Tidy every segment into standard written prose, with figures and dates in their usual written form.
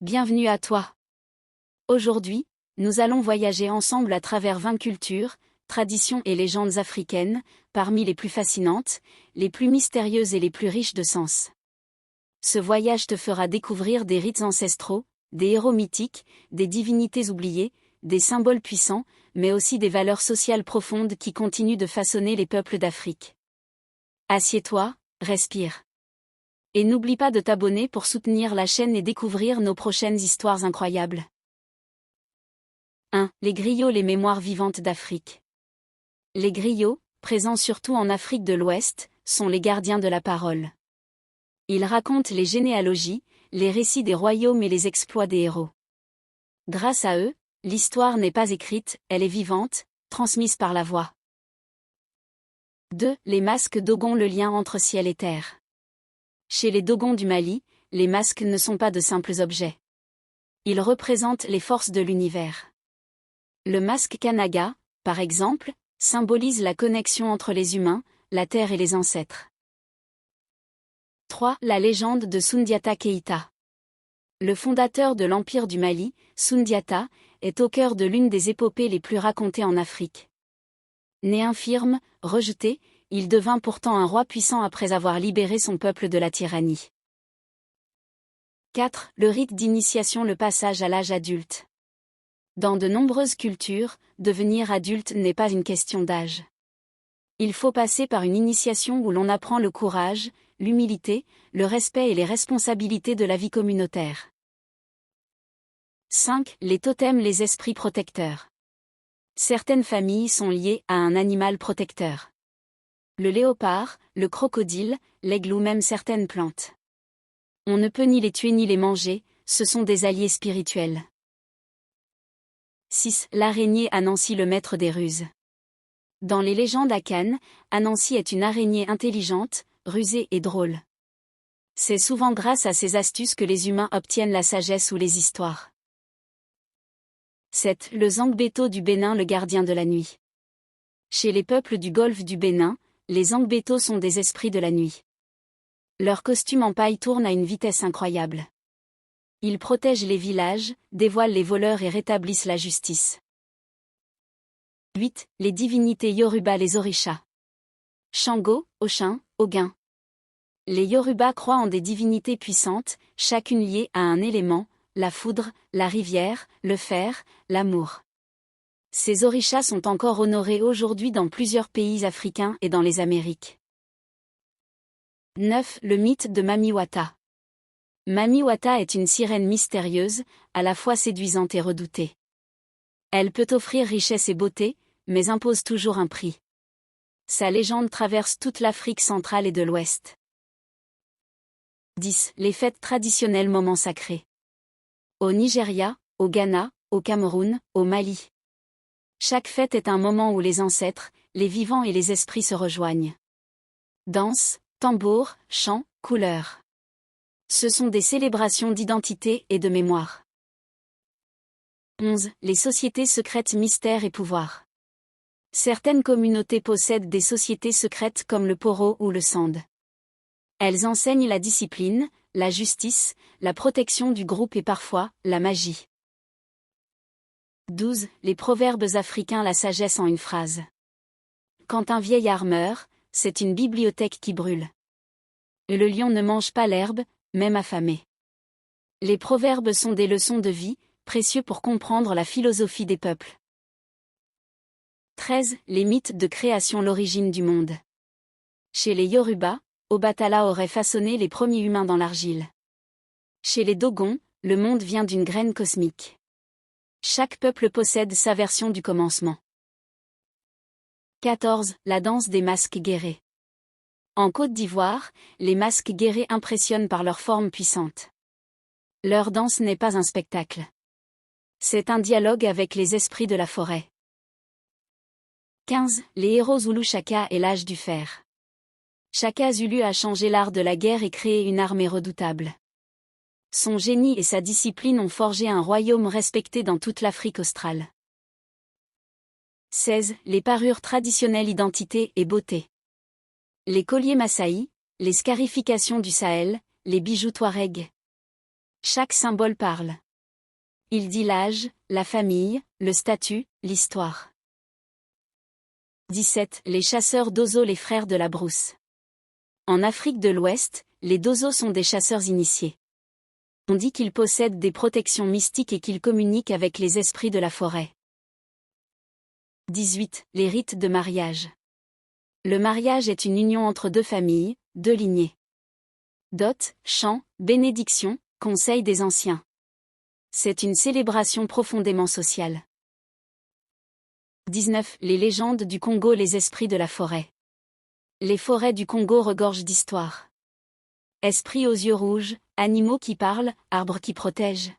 Bienvenue à toi. Aujourd'hui, nous allons voyager ensemble à travers 20 cultures, traditions et légendes africaines, parmi les plus fascinantes, les plus mystérieuses et les plus riches de sens. Ce voyage te fera découvrir des rites ancestraux, des héros mythiques, des divinités oubliées, des symboles puissants, mais aussi des valeurs sociales profondes qui continuent de façonner les peuples d'Afrique. Assieds-toi, respire. Et n'oublie pas de t'abonner pour soutenir la chaîne et découvrir nos prochaines histoires incroyables. 1. Les griots, les mémoires vivantes d'Afrique. Les griots, présents surtout en Afrique de l'Ouest, sont les gardiens de la parole. Ils racontent les généalogies, les récits des royaumes et les exploits des héros. Grâce à eux, l'histoire n'est pas écrite, elle est vivante, transmise par la voix. 2. Les masques Dogon, le lien entre ciel et terre. Chez les Dogons du Mali, les masques ne sont pas de simples objets. Ils représentent les forces de l'univers. Le masque Kanaga, par exemple, symbolise la connexion entre les humains, la terre et les ancêtres. 3. La légende de Soundiata Keïta. Le fondateur de l'Empire du Mali, Soundiata, est au cœur de l'une des épopées les plus racontées en Afrique. Né infirme, rejeté, il devint pourtant un roi puissant après avoir libéré son peuple de la tyrannie. 4. Le rite d'initiation, le passage à l'âge adulte. Dans de nombreuses cultures, devenir adulte n'est pas une question d'âge. Il faut passer par une initiation où l'on apprend le courage, l'humilité, le respect et les responsabilités de la vie communautaire. 5. Les totems, les esprits protecteurs. Certaines familles sont liées à un animal protecteur. Le léopard, le crocodile, l'aigle ou même certaines plantes. On ne peut ni les tuer ni les manger, ce sont des alliés spirituels. 6. L'araignée Anansi, le maître des ruses. Dans les légendes akanes, Anansi est une araignée intelligente, rusée et drôle. C'est souvent grâce à ses astuces que les humains obtiennent la sagesse ou les histoires. 7. Le Zangbeto du Bénin, le gardien de la nuit. Chez les peuples du golfe du Bénin, les Zangbeto sont des esprits de la nuit. Leur costume en paille tourne à une vitesse incroyable. Ils protègent les villages, dévoilent les voleurs et rétablissent la justice. 8. Les divinités Yoruba, les Orishas. Shango, Oshin, Ogun. Les Yoruba croient en des divinités puissantes, chacune liée à un élément, la foudre, la rivière, le fer, l'amour. Ces orishas sont encore honorés aujourd'hui dans plusieurs pays africains et dans les Amériques. 9. Le mythe de Mami Wata. Mami Wata est une sirène mystérieuse, à la fois séduisante et redoutée. Elle peut offrir richesse et beauté, mais impose toujours un prix. Sa légende traverse toute l'Afrique centrale et de l'Ouest. 10. Les fêtes traditionnelles, moments sacrés. Au Nigeria, au Ghana, au Cameroun, au Mali. Chaque fête est un moment où les ancêtres, les vivants et les esprits se rejoignent. Danse, tambour, chant, couleurs. Ce sont des célébrations d'identité et de mémoire. 11. Les sociétés secrètes, mystères et pouvoir. Certaines communautés possèdent des sociétés secrètes comme le Poro ou le Sand. Elles enseignent la discipline, la justice, la protection du groupe et parfois, la magie. 12. Les proverbes africains, la sagesse en une phrase. Quand un vieillard meurt, c'est une bibliothèque qui brûle. Et le lion ne mange pas l'herbe, même affamé. Les proverbes sont des leçons de vie, précieux pour comprendre la philosophie des peuples. 13. Les mythes de création, l'origine du monde. Chez les Yoruba, Obatala aurait façonné les premiers humains dans l'argile. Chez les Dogons, le monde vient d'une graine cosmique. Chaque peuple possède sa version du commencement. 14. La danse des masques guérés. En Côte d'Ivoire, les masques guérés impressionnent par leur forme puissante. Leur danse n'est pas un spectacle. C'est un dialogue avec les esprits de la forêt. 15. Les héros Zoulou, Chaka et l'âge du fer. Chaka Zulu a changé l'art de la guerre et créé une armée redoutable. Son génie et sa discipline ont forgé un royaume respecté dans toute l'Afrique australe. 16. Les parures traditionnelles, identité et beauté. Les colliers Massaï, les scarifications du Sahel, les bijoux Touareg. Chaque symbole parle. Il dit l'âge, la famille, le statut, l'histoire. 17. Les chasseurs d'Ozo, les frères de la brousse. En Afrique de l'Ouest, les Dozo sont des chasseurs initiés. On dit qu'ils possèdent des protections mystiques et qu'ils communiquent avec les esprits de la forêt. 18. Les rites de mariage. Le mariage est une union entre deux familles, deux lignées. Dot, chant, bénédiction, conseil des anciens. C'est une célébration profondément sociale. 19. Les légendes du Congo, les esprits de la forêt. Les forêts du Congo regorgent d'histoires. Esprits aux yeux rouges, animaux qui parlent, arbres qui protègent.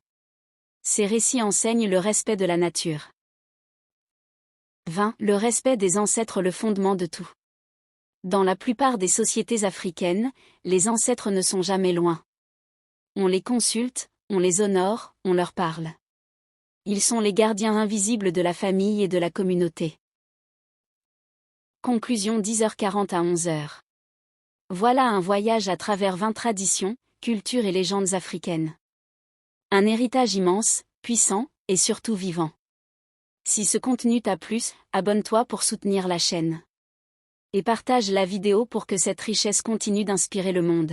Ces récits enseignent le respect de la nature. 20. Le respect des ancêtres, le fondement de tout. Dans la plupart des sociétés africaines, les ancêtres ne sont jamais loin. On les consulte, on les honore, on leur parle. Ils sont les gardiens invisibles de la famille et de la communauté. Conclusion 10h40 à 11h. Voilà un voyage à travers 20 traditions, cultures et légendes africaines. Un héritage immense, puissant, et surtout vivant. Si ce contenu t'a plu, abonne-toi pour soutenir la chaîne. Et partage la vidéo pour que cette richesse continue d'inspirer le monde.